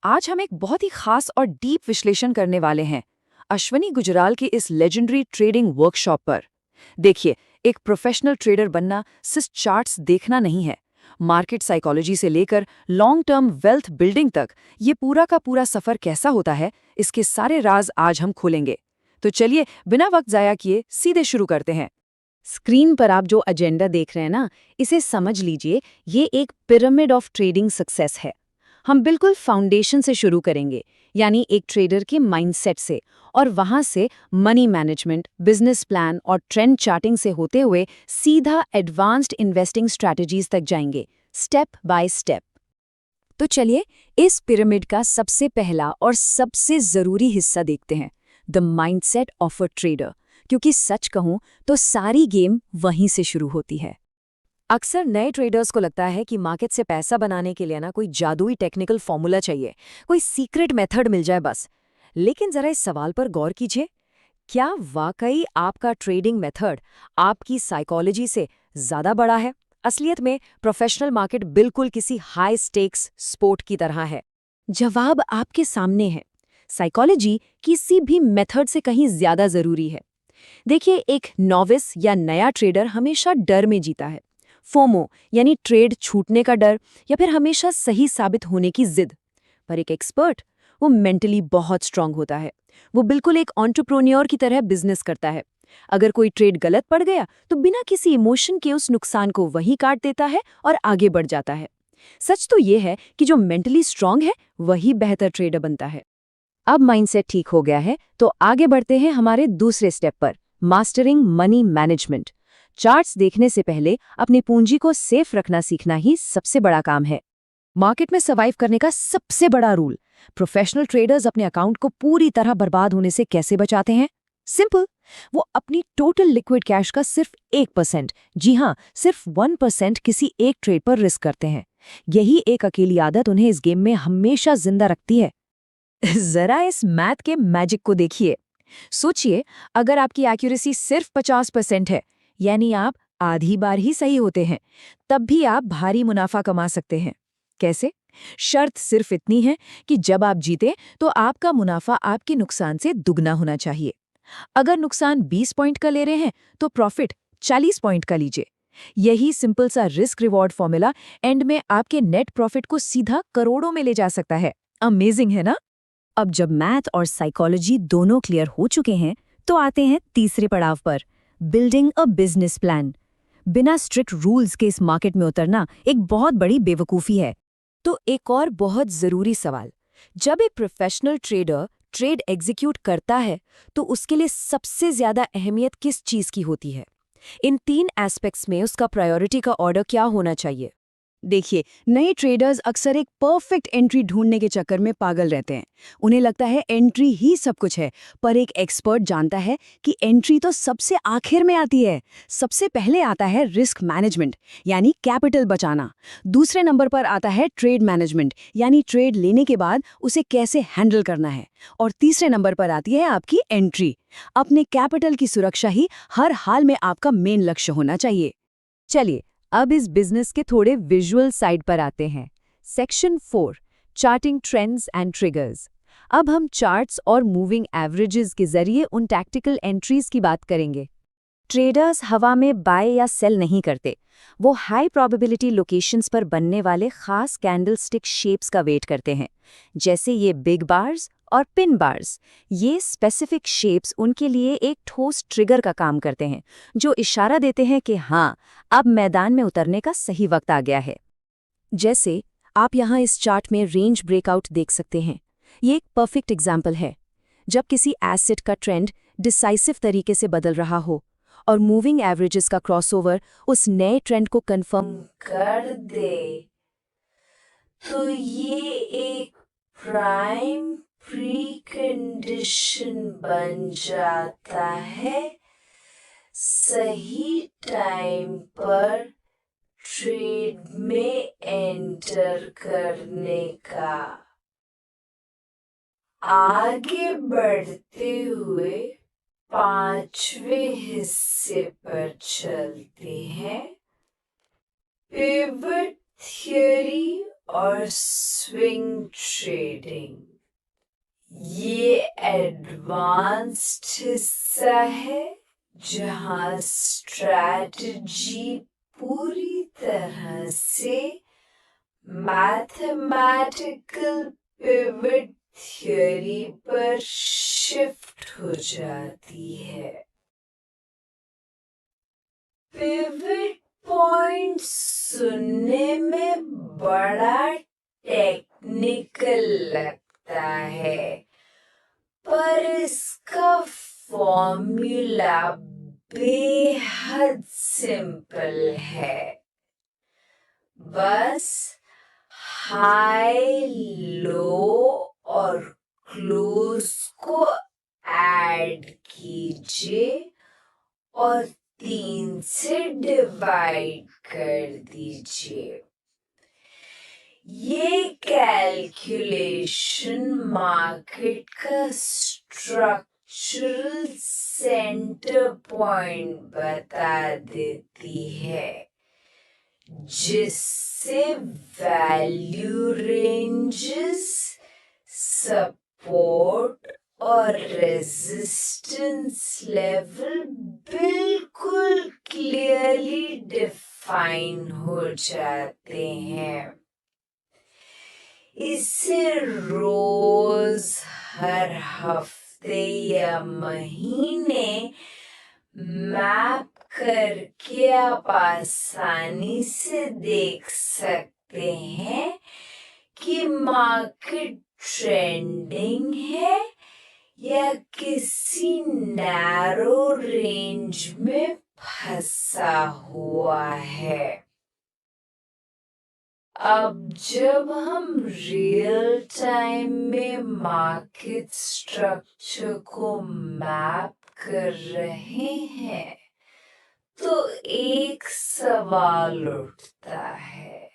आज हम एक बहुत ही खास और डीप विश्लेषण करने वाले हैं अश्वनी गुजराल की इस लेजेंडरी ट्रेडिंग वर्कशॉप पर। देखिए, एक प्रोफेशनल ट्रेडर बनना सिर्फ चार्ट्स देखना नहीं है। मार्केट साइकोलॉजी से लेकर लॉन्ग टर्म वेल्थ बिल्डिंग तक ये पूरा का पूरा सफर कैसा होता है, इसके सारे राज आज हम खोलेंगे। तो चलिए, बिना वक्त जाया किए सीधे शुरू करते हैं। स्क्रीन पर आप जो एजेंडा देख रहे हैं ना, इसे समझ लीजिए, ये एक पिरामिड ऑफ ट्रेडिंग सक्सेस है। हम बिल्कुल फाउंडेशन से शुरू करेंगे, यानी एक ट्रेडर के माइंडसेट से, और वहां से मनी मैनेजमेंट, बिजनेस प्लान और ट्रेंड चार्टिंग से होते हुए सीधा एडवांस्ड इन्वेस्टिंग स्ट्रैटेजीज तक जाएंगे, स्टेप बाय स्टेप। तो चलिए, इस पिरामिड का सबसे पहला और सबसे जरूरी हिस्सा देखते हैं, the mindset of a trader. क्योंकि सच कहूं तो सारी गेम वहीं से शुरू होती है। अक्सर नए ट्रेडर्स को लगता है कि मार्केट से पैसा बनाने के लिए ना कोई जादुई टेक्निकल फॉर्मूला चाहिए, कोई सीक्रेट मेथड मिल जाए बस। लेकिन जरा इस सवाल पर गौर कीजिए, क्या वाकई आपका ट्रेडिंग मेथड आपकी साइकोलॉजी से ज्यादा बड़ा है? असलियत में प्रोफेशनल मार्केट बिल्कुल किसी हाई स्टेक्स स्पोर्ट की तरह है। जवाब आपके सामने है। साइकोलॉजी किसी भी मेथड से कहीं ज्यादा जरूरी है। देखिए, एक नॉविस या नया ट्रेडर हमेशा डर में जीता है। फोमो यानी ट्रेड छूटने का डर, या फिर हमेशा सही साबित होने की जिद। पर एक एक्सपर्ट, वो मेंटली बहुत स्ट्रांग होता है। वो बिल्कुल एक एंटरप्रेन्योर की तरह बिजनेस करता है। अगर कोई ट्रेड गलत पड़ गया तो बिना किसी इमोशन के उस नुकसान को वहीं काट देता है और आगे बढ़ जाता है। सच तो ये है कि जो मेंटली स्ट्रांग है वही बेहतर ट्रेडर बनता है। अब माइंडसेट ठीक हो गया है तो आगे बढ़ते हैं हमारे दूसरे स्टेप पर, मास्टरिंग मनी मैनेजमेंट। चार्ट्स देखने से पहले अपनी पूंजी को सेफ रखना सीखना ही सबसे बड़ा काम है। मार्केट में सर्वाइव करने का सबसे बड़ा रूल, प्रोफेशनल ट्रेडर्स अपने अकाउंट को पूरी तरह बर्बाद होने से कैसे बचाते हैं? सिंपल, वो अपनी टोटल लिक्विड कैश का सिर्फ 1%, जी हाँ, सिर्फ 1% किसी एक ट्रेड पर रिस्क करते हैं। यही एक अकेली आदत उन्हें इस गेम में हमेशा जिंदा रखती है। जरा इस मैथ के मैजिक को देखिए। सोचिए, अगर आपकी एक्यूरेसी सिर्फ 50% है, यानी आप आधी बार ही सही होते हैं, तब भी आप भारी मुनाफा कमा सकते हैं। कैसे? शर्त सिर्फ इतनी है कि जब आप जीते तो आपका मुनाफा आपके नुकसान से दुगना होना चाहिए। अगर नुकसान 20 पॉइंट का ले रहे हैं तो प्रॉफिट 40 पॉइंट का लीजिए। यही सिंपल सा रिस्क रिवॉर्ड फॉर्मूला एंड में आपके नेट प्रॉफिट को सीधा करोड़ों में ले जा सकता है। अमेजिंग है ना? अब जब मैथ और साइकोलॉजी दोनों क्लियर हो चुके हैं, तो आते हैं तीसरे पड़ाव पर, बिल्डिंग अ बिजनेस प्लान। बिना स्ट्रिक्ट रूल्स के इस मार्केट में उतरना एक बहुत बड़ी बेवकूफ़ी है। तो एक और बहुत जरूरी सवाल, जब एक प्रोफेशनल ट्रेडर ट्रेड एग्जीक्यूट करता है तो उसके लिए सबसे ज्यादा अहमियत किस चीज की होती है? इन 3 एस्पेक्ट्स में उसका प्रायोरिटी का ऑर्डर क्या होना चाहिए? देखिए, नए ट्रेडर्स अक्सर एक परफेक्ट एंट्री ढूंढने के चक्कर में पागल रहते हैं। उन्हें लगता है एंट्री ही सब कुछ है, पर एक एक्सपर्ट जानता है कि एंट्री तो सबसे आखिर में आती है। सबसे पहले आता है रिस्क मैनेजमेंट, यानी कैपिटल बचाना। दूसरे नंबर पर आता है ट्रेड मैनेजमेंट, यानी ट्रेड लेने के बाद उसे कैसे हैंडल करना है। और तीसरे नंबर पर आती है आपकी एंट्री। अपने कैपिटल की सुरक्षा ही हर हाल में आपका मेन लक्ष्य होना चाहिए। चलिए, अब इस बिजनेस के थोड़े विजुअल साइड पर आते हैं। Section 4, charting trends and triggers. अब हम चार्ट्स और मूविंग एवरेजेस के जरिए उन टैक्टिकल एंट्रीज की बात करेंगे। ट्रेडर्स हवा में बाय या सेल नहीं करते, वो हाई प्रोबेबिलिटी लोकेशंस पर बनने वाले खास कैंडलस्टिक शेप्स का वेट करते हैं, जैसे ये बिग बार्स और पिन बार्स। ये स्पेसिफिक शेप्स उनके लिए एक ठोस ट्रिगर का काम करते हैं, जो इशारा देते हैं कि हाँ, अब मैदान में उतरने का सही वक्त आ गया है। जैसे आप यहाँ इस चार्ट में रेंज ब्रेकआउट देख सकते हैं। ये एक परफेक्ट एग्जाम्पल है। जब किसी एसेट का ट्रेंड डिसाइसिव तरीके से बदल रहा हो और मूविंग एवरेजेस का क्रॉसओवर उस नए ट्रेंड को कंफर्म कर दे, तो ये एक प्राइम प्रीकंडीशन बन जाता है सही टाइम पर ट्रेड में एंटर करने का। आगे बढ़ते हुए 5वें हिस्से पर चलते हैं, पिवट थियरी और स्विंग ट्रेडिंग, ये एडवांस्ड हिस्सा है जहां स्ट्रैटेजी पूरी तरह से मैथमेटिकल पिवट थ्योरी पर शिफ्ट हो जाती है। पिवट पॉइंट सुनने में बड़ा टेक्निकल लगता है, पर इसका फॉर्मूला बेहद सिंपल है। बस हाई, लो और क्लोज को ऐड कीजिए और 3 से डिवाइड कर दीजिए। ये कैलकुलेशन मार्केट का स्ट्रक्चरल सेंटर पॉइंट बता देती है, जिससे वैल्यू रेंजेस, सपोर्ट और रेजिस्टेंस लेवल बिल्कुल क्लियरली डिफाइन हो जाते हैं। इसे रोज, हर हफ्ते या महीने मैप करके आप आसानी से देख सकते हैं कि मार्केट ट्रेंडिंग है या किसी नैरो रेंज में फंसा हुआ है। अब जब हम रियल टाइम में मार्केट स्ट्रक्चर को मैप कर रहे हैं, तो एक सवाल उठता है,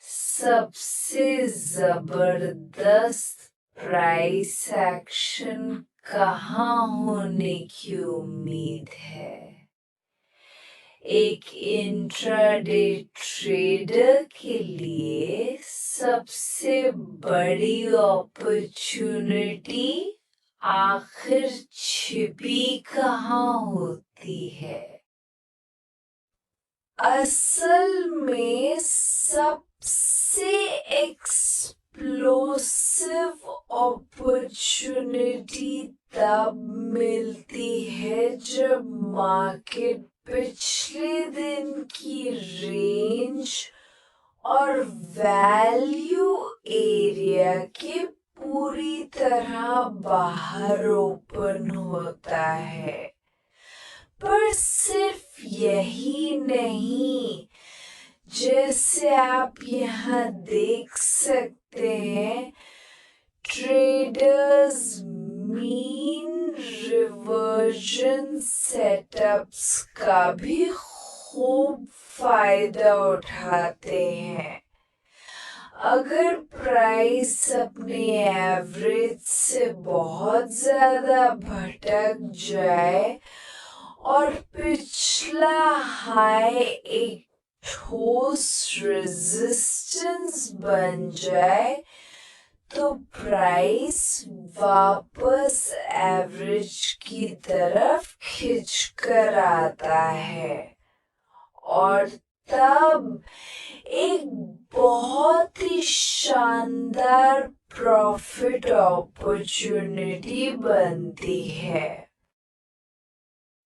सबसे जबरदस्त प्राइस एक्शन कहाँ होने की उम्मीद है? एक इंट्राडे ट्रेडर के लिए सबसे बड़ी अपॉर्चुनिटी आखिर छिपी कहाँ होती है? असल में सबसे एक्सप्लोसिव अपॉर्चुनिटी तब मिलती है जब मार्केट पिछले दिन की रेंज और वैल्यू एरिया के पूरी तरह बाहर ओपन होता है। पर सिर्फ यही नहीं, जैसे आप यहाँ देख सकते हैं, ट्रेडर्स मीन रिवर्जन सेटअप्स का भी खूब फायदा उठाते हैं। अगर प्राइस अपने एवरेज से बहुत ज्यादा भटक जाए और पिछला हाई एक ठोस रेजिस्टेंस बन जाए, तो प्राइस वापस एवरेज की तरफ खिंचकर आता है और तब एक बहुत ही शानदार प्रॉफिट अपॉर्चुनिटी बनती है।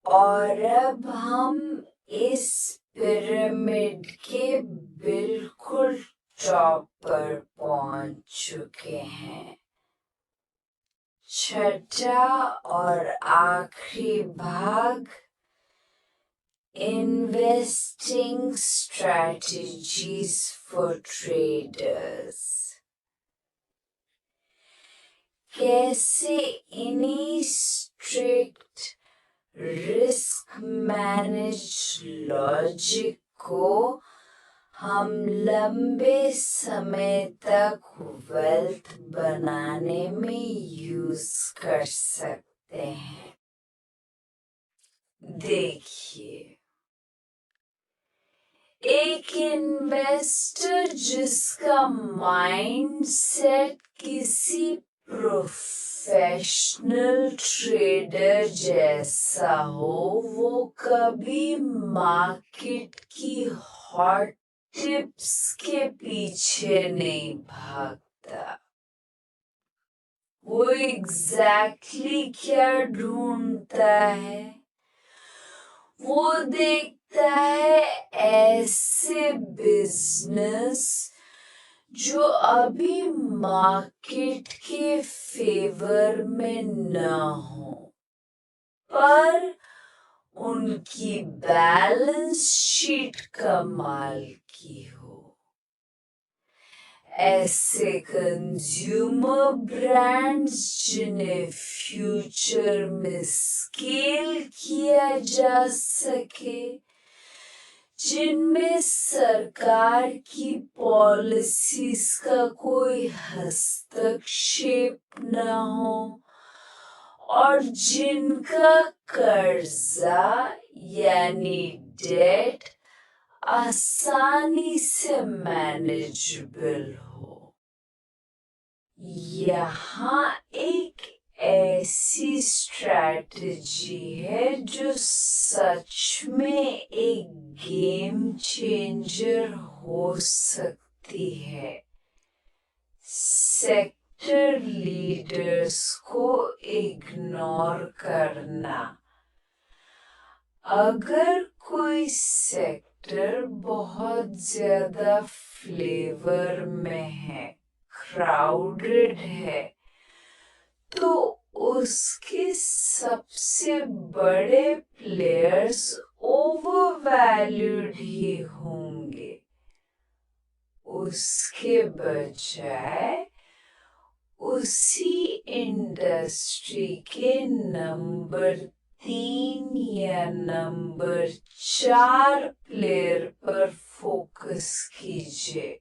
और अब हम इस पिरामिड के बिल्कुल टॉप पर पहुंच चुके हैं। छठा और आखिरी भाग, इन्वेस्टिंग स्ट्रैटेजीज फॉर ट्रेडर्स। कैसे इन्हीं स्ट्रिक्ट रिस्क मैनेज लॉजिक को हम लंबे समय तक वेल्थ बनाने में यूज कर सकते हैं। देखिए, एक इन्वेस्टर जिसका माइंडसेट किसी प्रोफेशनल ट्रेडर जैसा हो, वो कभी मार्केट की हॉट टिप्स के पीछे नहीं भागता। वो एग्जैक्टली क्या ढूंढता है? वो देखता है ऐसे बिजनेस जो अभी मार्केट के फेवर में न हो, पर उनकी बैलेंस शीट कमाल की हो। ऐसे कंज्यूमर ब्रांड्स जिन्हें फ्यूचर में स्केल किया जा सके, जिनमें सरकार की पॉलिसीज का कोई हस्तक्षेप न हो और जिनका कर्जा यानी डेट आसानी से मैनेजेबल हो। यहाँ एक ऐसी स्ट्रैटेजी है जो सच में एक गेम चेंजर हो सकती है। सेक्टर लीडर्स को इग्नोर करना। अगर कोई सेक्टर बहुत ज्यादा फ्लेवर में है, क्राउडेड है, तो उसके सबसे बड़े प्लेयर्स ओवरवैल्यूड ही होंगे। उसके बजाय उसी इंडस्ट्री के नंबर 3 या नंबर 4 प्लेयर पर फोकस कीजिए।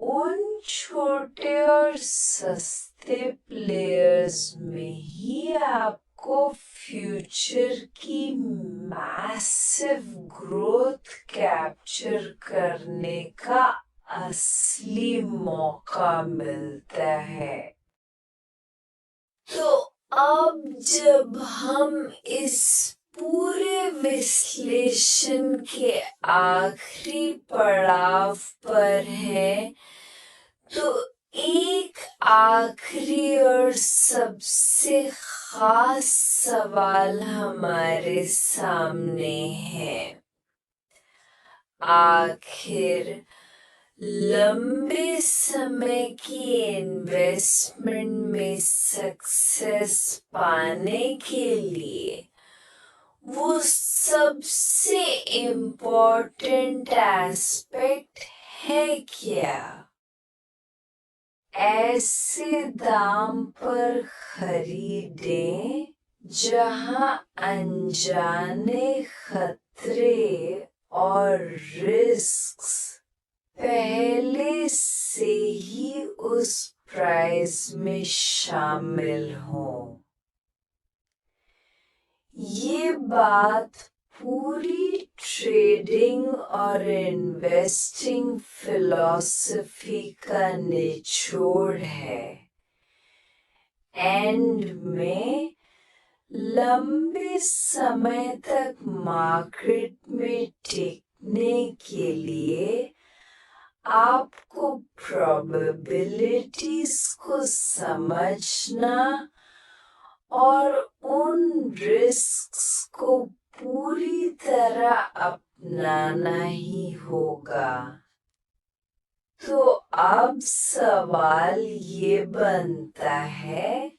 उन छोटे और सस्ते प्लेयर्स में ही आपको फ्यूचर की मैसिव ग्रोथ कैप्चर करने का असली मौका मिलता है। तो अब जब हम इस पूरे विश्लेषण के आखिरी पड़ाव पर हैं, तो एक आखिरी और सबसे खास सवाल हमारे सामने है। आखिर लंबे समय की इन्वेस्टमेंट में सक्सेस पाने के लिए वो सबसे इम्पोर्टेंट एस्पेक्ट है क्या? ऐसे दाम पर खरीदें जहां अनजाने खतरे और रिस्क्स पहले से ही उस प्राइस में शामिल हों। ये बात पूरी ट्रेडिंग और इन्वेस्टिंग फिलॉसफी का निचोड़ है। एंड में लंबे समय तक मार्केट में टिकने के लिए आपको प्रोबेबिलिटीज को समझना और उन रिस्क्स को पूरी तरह अपनाना ही होगा। तो अब सवाल ये बनता है,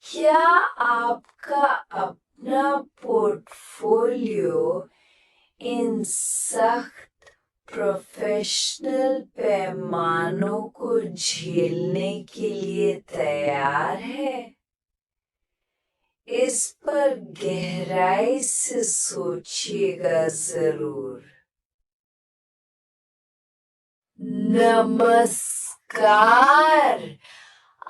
क्या आपका अपना पोर्टफोलियो इन सख्त प्रोफेशनल पैमानों को झेलने के लिए तैयार है? इस पर गहराई से सोचिएगा जरूर। नमस्कार।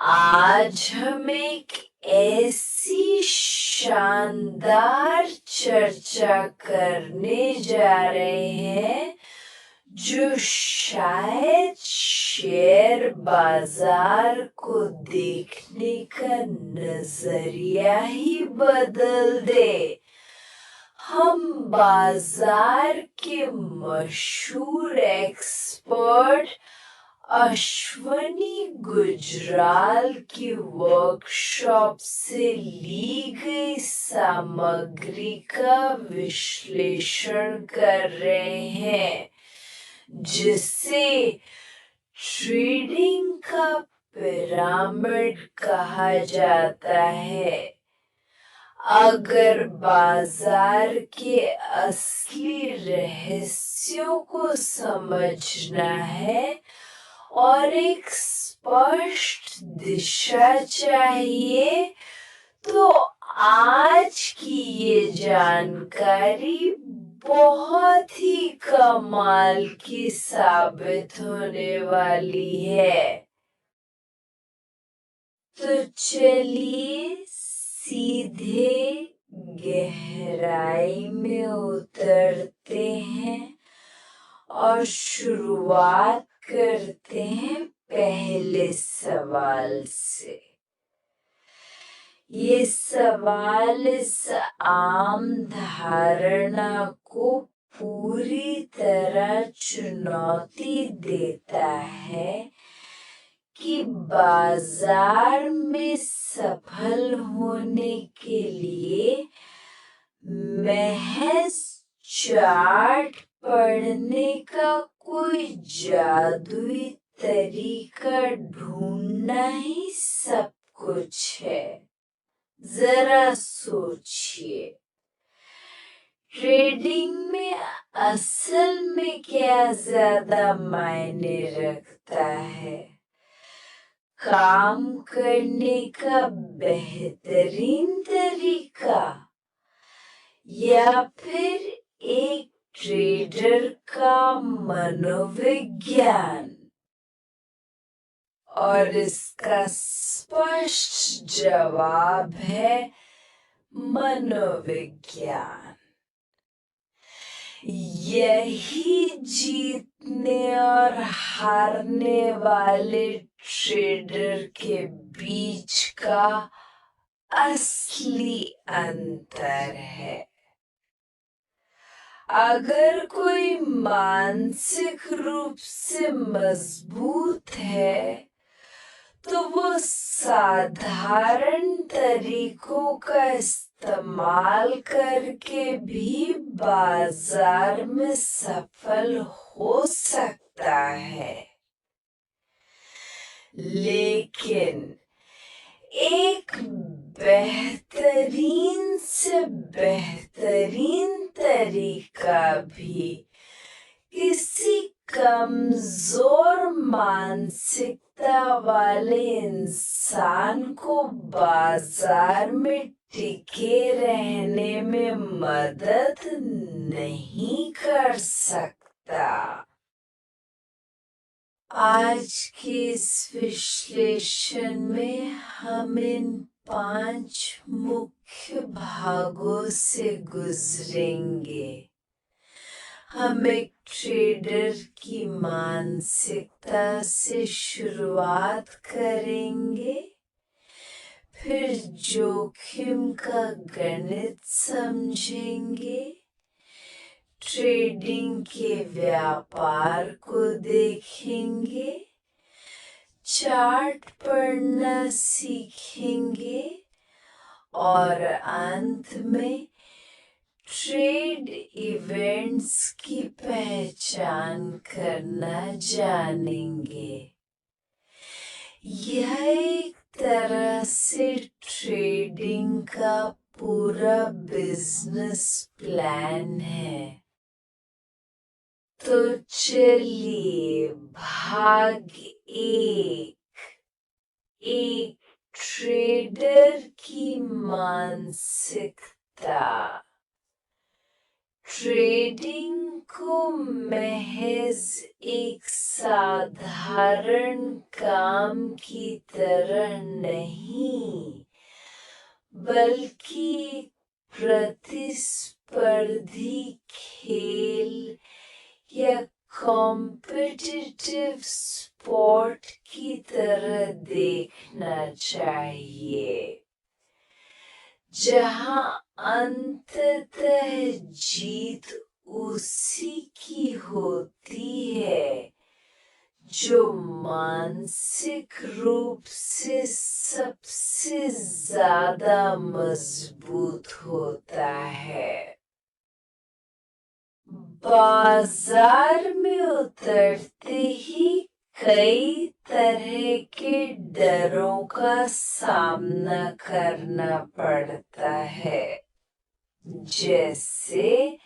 आज हम एक ऐसी शानदार चर्चा करने जा रहे हैं जो शायद शेयर बाजार को देखने का नजरिया ही बदल दे। हम बाजार के मशहूर एक्सपर्ट अश्वनी गुजराल की वर्कशॉप से ली गई सामग्री का विश्लेषण कर रहे हैं, जिसे ट्रेडिंग का पिरामिड कहा जाता है। अगर बाजार के असली रहस्यों को समझना है और एक स्पष्ट दिशा चाहिए, तो आज की ये जानकारी बहुत ही कमाल की साबित होने वाली है। तो चलिए सीधे गहराई में उतरते हैं और शुरुआत करते हैं पहले सवाल से। ये सवाल इस आम धारणा को पूरी तरह चुनौती देता है कि बाजार में सफल होने के लिए महज चार्ट पढ़ने का कोई जादुई तरीका ढूंढना ही सब कुछ है। जरा सोचिए, ट्रेडिंग में असल में क्या ज्यादा मायने रखता है? काम करने का बेहतरीन तरीका या फिर एक ट्रेडर का मनोविज्ञान? और इसका स्पष्ट जवाब है मनोविज्ञान। यही जीतने और हारने वाले ट्रेडर के बीच का असली अंतर है। अगर कोई मानसिक रूप से मजबूत है, तो वो साधारण तरीकों का इस्तेमाल करके भी बाजार में सफल हो सकता है। लेकिन एक बेहतरीन से बेहतरीन तरीका भी किसी कमजोर मानसिकता वाले इंसान को बाजार में टिके रहने में मदद नहीं कर सकता। आज के इस विश्लेषण में हम इन 5 मुख्य भागों से गुजरेंगे। हम एक ट्रेडर की मानसिकता से शुरुआत करेंगे, फिर जोखिम का गणित समझेंगे, ट्रेडिंग के व्यापार को देखेंगे, चार्ट पढ़ना सीखेंगे और अंत में ट्रेड इवेंट्स की पहचान करना जानेंगे। यह एक तरह से ट्रेडिंग का पूरा बिजनेस प्लान है। तो चलिए भाग 1, एक ट्रेडर की मानसिकता। ट्रेडिंग को महज एक साधारण काम की तरह नहीं, बल्कि प्रतिस्पर्धी खेल या कॉम्पिटिटिव स्पोर्ट की तरह देखना चाहिए, जहां अंततः जीत उसी की होती है जो मानसिक रूप से सबसे ज्यादा मजबूत होता है। बाजार में उतरते ही कई तरह के डरों का सामना करना पड़ता है, जैसे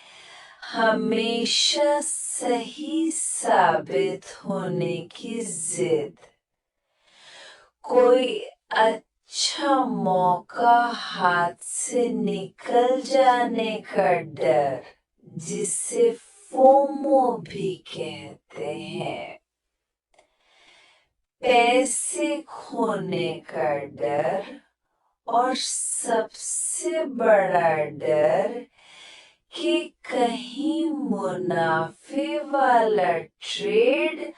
हमेशा सही साबित होने की जिद, कोई अच्छा मौका हाथ से निकल जाने का डर, जिसे फोमो भी कहते हैं, पैसे खोने का डर, और सबसे बड़ा डर कि कहीं मुनाफे वाला ट्रेड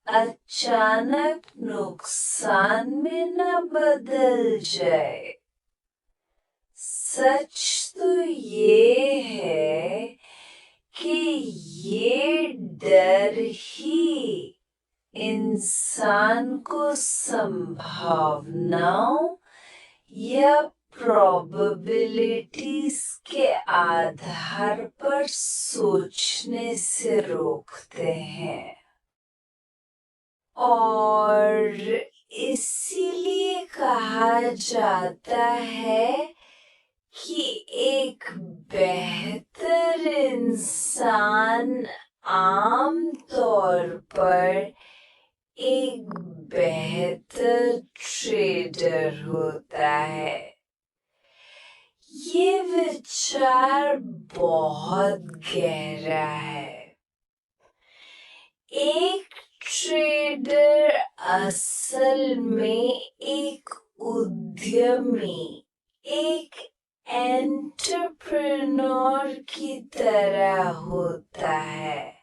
अचानक नुकसान में न बदल जाए। सच तो ये है कि ये डर ही इंसान को संभावनाओं या प्रोबेबिलिटीज के आधार पर सोचने से रोकते हैं, और इसीलिए कहा जाता है कि एक बेहतर इंसान आम तौर पर एक बेहतर ट्रेडर होता है। ये विचार बहुत गहरा है। एक ट्रेडर असल में एक उद्यमी, एक एंटरप्रेन्योर की तरह होता है।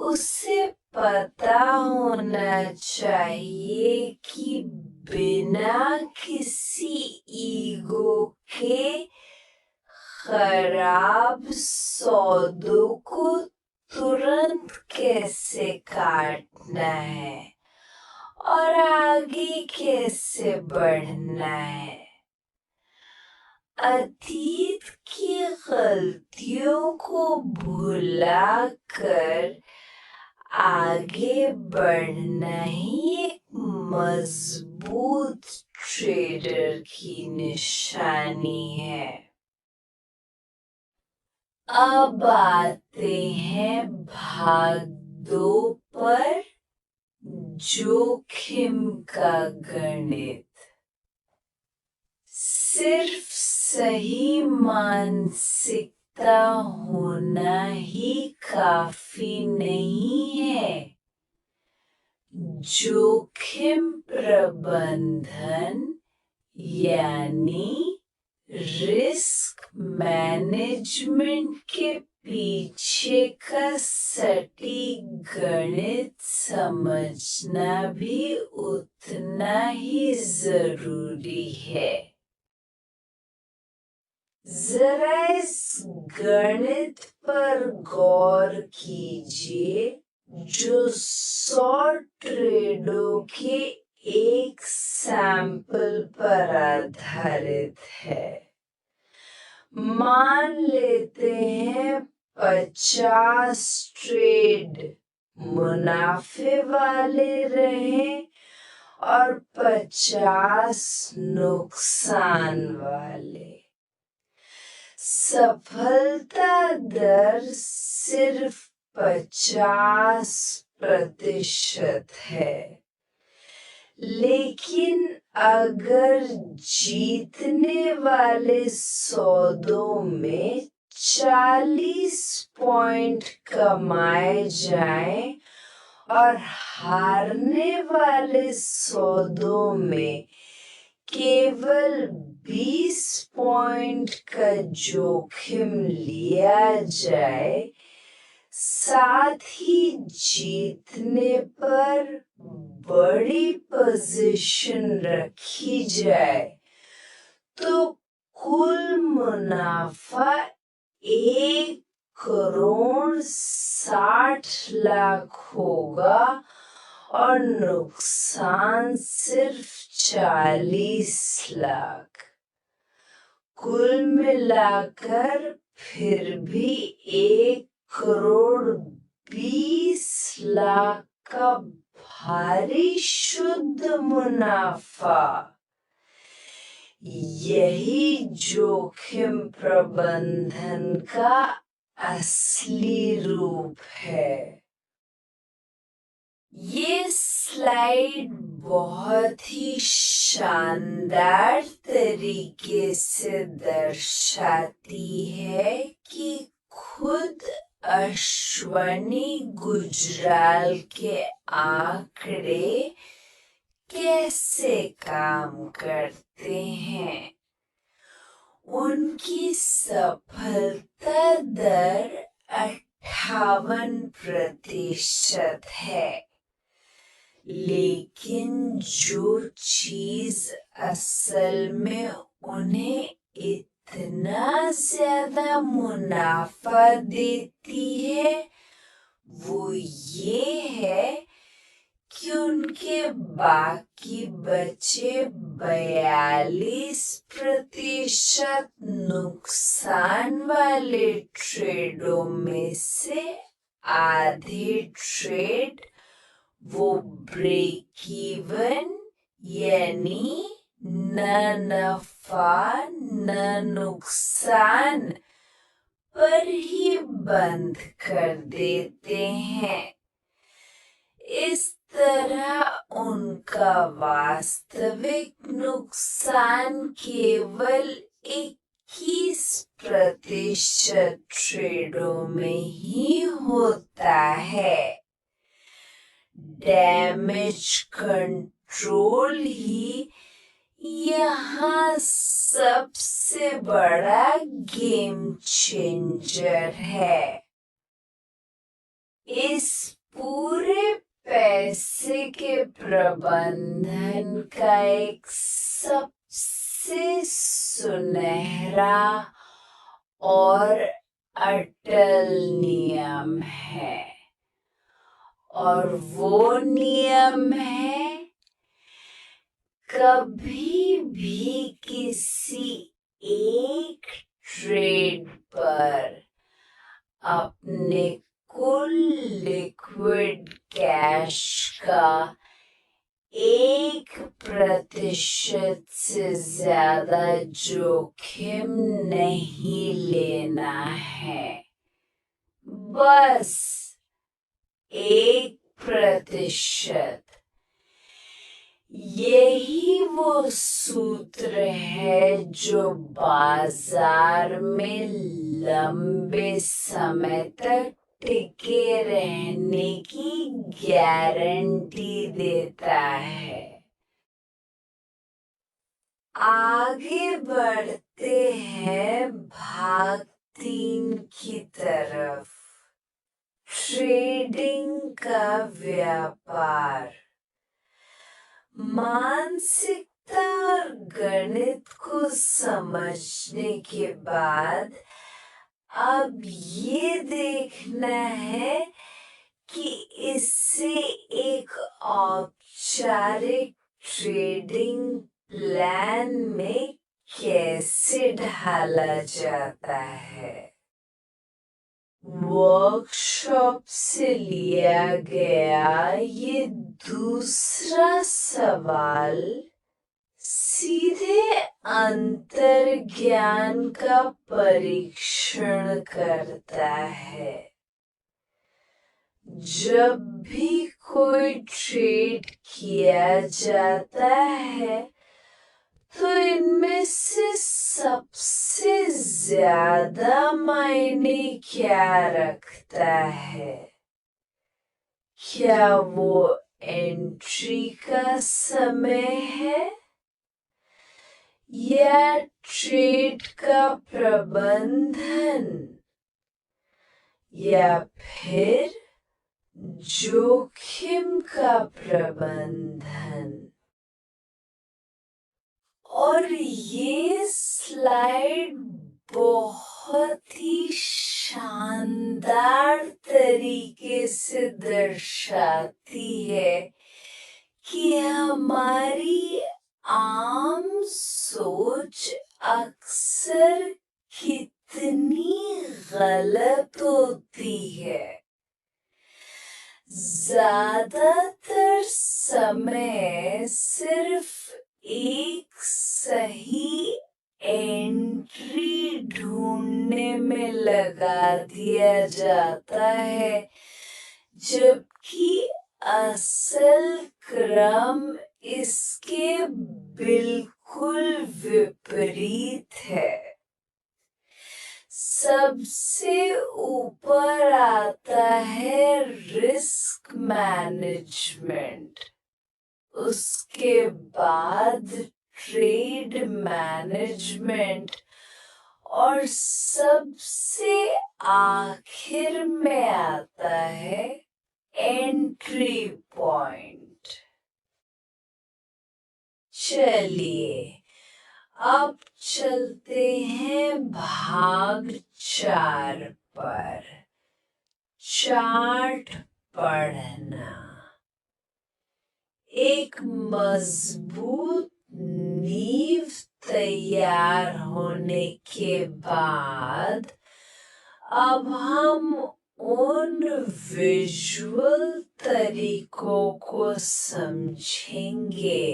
उसे पता होना चाहिए कि बिना किसी ईगो के खराब सौदों को तुरंत कैसे काटना है और आगे कैसे बढ़ना है। अतीत की गलतियों को भुलाकर आगे बढ़ना ही एक मजबूत ट्रेडर की निशानी है। अब आते हैं भाग 2 पर, जोखिम का गणित। सिर्फ सही मानसिकता होना ही काफी नहीं है। जोखिम प्रबंधन यानी रिस्क मैनेजमेंट के पीछे का सटीक गणित समझना भी उतना ही जरूरी है। जरा इस गणित पर गौर कीजिए, जो 100 ट्रेडों के एक सैंपल पर आधारित है। मान लेते हैं 50 ट्रेड मुनाफे वाले रहे और 50 नुकसान वाले। सफलता दर सिर्फ 50% है, लेकिन अगर जीतने वाले सौदों में 40 पॉइंट कमाए जाएं और हारने वाले सौदों में केवल 20 पॉइंट का जोखिम लिया जाए, साथ ही जीतने पर बड़ी पोजीशन रखी जाए, तो कुल मुनाफा 1,60,00,000 होगा और नुकसान सिर्फ 40 लाख। कुल मिलाकर फिर भी 1,20,00,000 का भारी शुद्ध मुनाफा। यही जोखिम प्रबंधन का असली रूप है। ये स्लाइड बहुत ही शानदार तरीके से दर्शाती है कि खुद अश्वनी गुजराल के आंकड़े कैसे काम करते हैं। उनकी सफलता दर 58% है, लेकिन जो चीज असल में उन्हें इतना ज्यादा मुनाफा देती है, वो ये है कि उनके बाकी बचे 42% नुकसान वाले ट्रेडों में से आधे ट्रेड वो ब्रेक इवन यानी न नफा न नुकसान पर ही बंद कर देते हैं। इस तरह उनका वास्तविक नुकसान केवल 21% ट्रेडों में ही होता है। डैमेज कंट्रोल ही यहाँ सबसे बड़ा गेम चेंजर है। इस पूरे पैसे के प्रबंधन का एक सबसे सुनहरा और अटल नियम है, और वो नियम है कभी भी किसी एक ट्रेड पर अपने कुल लिक्विड कैश का 1% से ज्यादा जोखिम नहीं लेना है। बस 1%। यही वो सूत्र है जो बाजार में लंबे समय तक टिके रहने की गारंटी देता है। आगे बढ़ते हैं भाग 3 की तरफ। ट्रेडिंग का व्यापार। मानसिकता और गणित को समझने के बाद अब ये देखना है कि इसे एक औपचारिक ट्रेडिंग प्लान में कैसे ढाला जाता है। वर्कशॉप से लिया गया ये दूसरा सवाल सीधे अंतर्ज्ञान का परीक्षण करता है। जब भी कोई ट्रेड किया जाता है, तो इनमें से सबसे ज्यादा मायने क्या रखता है? क्या वो एंट्री का समय है, या ट्रेड का प्रबंधन, या फिर जोखिम का प्रबंधन। और ये स्लाइड बहुत ही शानदार तरीके से दर्शाती है कि हमारी आम सोच अक्सर कितनी गलत होती है। ज्यादातर समय सिर्फ एक सही एंट्री ढूंढने में लगा दिया जाता है, जबकि असल क्रम इसके बिल्कुल विपरीत है। सबसे ऊपर आता है रिस्क मैनेजमेंट, उसके बाद ट्रेड मैनेजमेंट और सबसे आखिर में आता है एंट्री पॉइंट। चलिए अब चलते हैं भाग 4 पर, चार्ट पढ़ना। एक मजबूत नींव तैयार होने के बाद अब हम उन विजुअल तरीकों को समझेंगे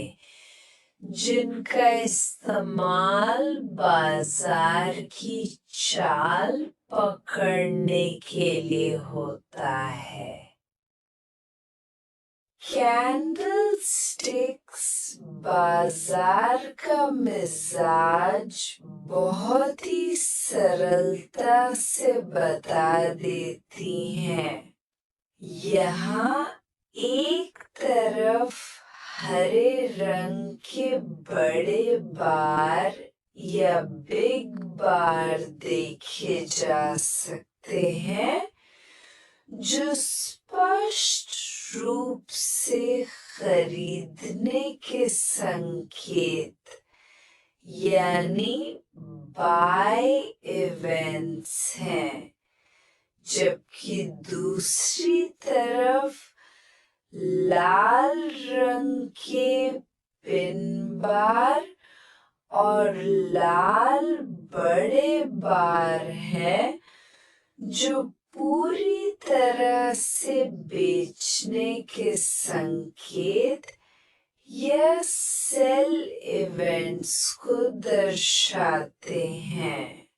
जिनका इस्तेमाल बाजार की चाल पकड़ने के लिए होता है। कैंडलस्टिक्स बाजार का मिजाज बहुत ही सरलता से बता देती हैं। यहाँ एक तरफ हरे रंग के बड़े बार या बिग बार देखे जा सकते हैं, जो स्पष्ट रूप से खरीदने के संकेत यानी बाय इवेंट्स हैं, जबकि दूसरी तरफ लाल रंग के पिन बार और लाल बड़े बार हैं, जो पूरी तरह से बेचने के संकेत या सेल इवेंट्स को दर्शाते हैं।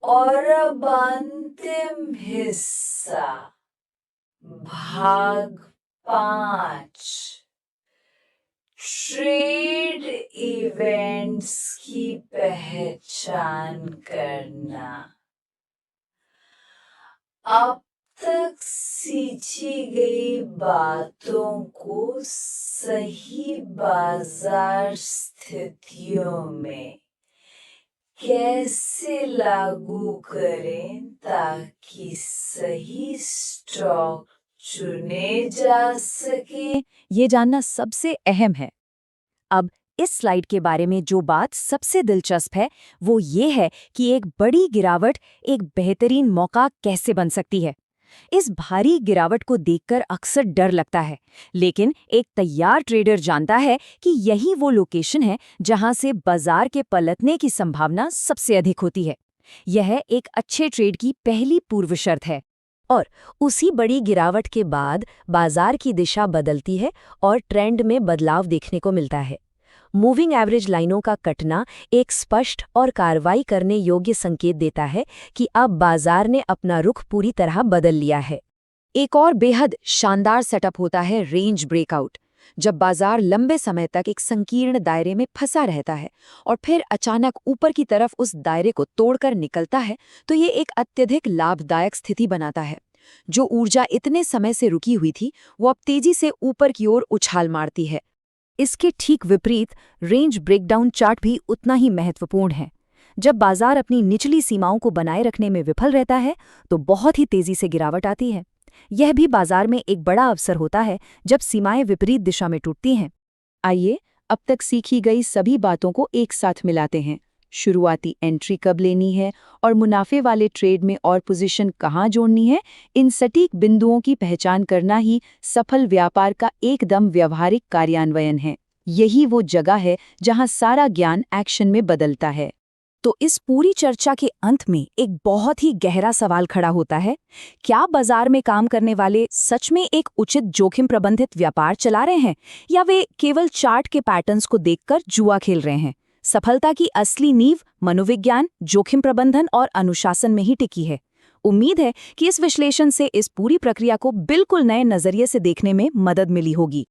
और अब अंतिम हिस्सा, भाग 5, ट्रेड इवेंट्स की पहचान करना। अब तक सीखी गई बातों को सही बाजार स्थितियों में कैसे लागू करें ताकि सही स्टॉक चुने जा सके, ये जानना सबसे अहम है। अब इस स्लाइड के बारे में जो बात सबसे दिलचस्प है वो ये है कि एक बड़ी गिरावट एक बेहतरीन मौका कैसे बन सकती है। इस भारी गिरावट को देखकर अक्सर डर लगता है, लेकिन एक तैयार ट्रेडर जानता है कि यही वो लोकेशन है जहां से बाजार के पलटने की संभावना सबसे अधिक होती है। यह एक अच्छे ट्रेड की पहली पूर्व शर्त है। और उसी बड़ी गिरावट के बाद बाजार की दिशा बदलती है और ट्रेंड में बदलाव देखने को मिलता है। मूविंग एवरेज लाइनों का कटना एक स्पष्ट और कार्रवाई करने योग्य संकेत देता है कि अब बाजार ने अपना रुख पूरी तरह बदल लिया है। एक और बेहद शानदार सेटअप होता है रेंज ब्रेकआउट, जब बाजार लंबे समय तक एक संकीर्ण दायरे में फंसा रहता है और फिर अचानक ऊपर की तरफ उस दायरे को तोड़कर निकलता है, तो ये एक अत्यधिक लाभदायक स्थिति बनाता है। जो ऊर्जा इतने समय से रुकी हुई थी वो अब तेजी से ऊपर की ओर उछाल मारती है। इसके ठीक विपरीत रेंज ब्रेकडाउन चार्ट भी उतना ही महत्वपूर्ण है। जब बाजार अपनी निचली सीमाओं को बनाए रखने में विफल रहता है तो बहुत ही तेजी से गिरावट आती है। यह भी बाजार में एक बड़ा अवसर होता है जब सीमाएं विपरीत दिशा में टूटती हैं। आइए अब तक सीखी गई सभी बातों को एक साथ मिलाते हैं। शुरुआती एंट्री कब लेनी है और मुनाफे वाले ट्रेड में और पोजीशन कहाँ जोड़नी है, इन सटीक बिंदुओं की पहचान करना ही सफल व्यापार का एकदम व्यावहारिक कार्यान्वयन है। यही वो जगह है जहाँ सारा ज्ञान एक्शन में बदलता है। तो इस पूरी चर्चा के अंत में एक बहुत ही गहरा सवाल खड़ा होता है, क्या बाजार में काम करने वाले सच में एक उचित जोखिम प्रबंधित व्यापार चला रहे हैं या वे केवल चार्ट के पैटर्न्स को देखकर जुआ खेल रहे हैं? सफलता की असली नींव मनोविज्ञान, जोखिम प्रबंधन और अनुशासन में ही टिकी है। उम्मीद है कि इस विश्लेषण से इस पूरी प्रक्रिया को बिल्कुल नए नजरिए से देखने में मदद मिली होगी।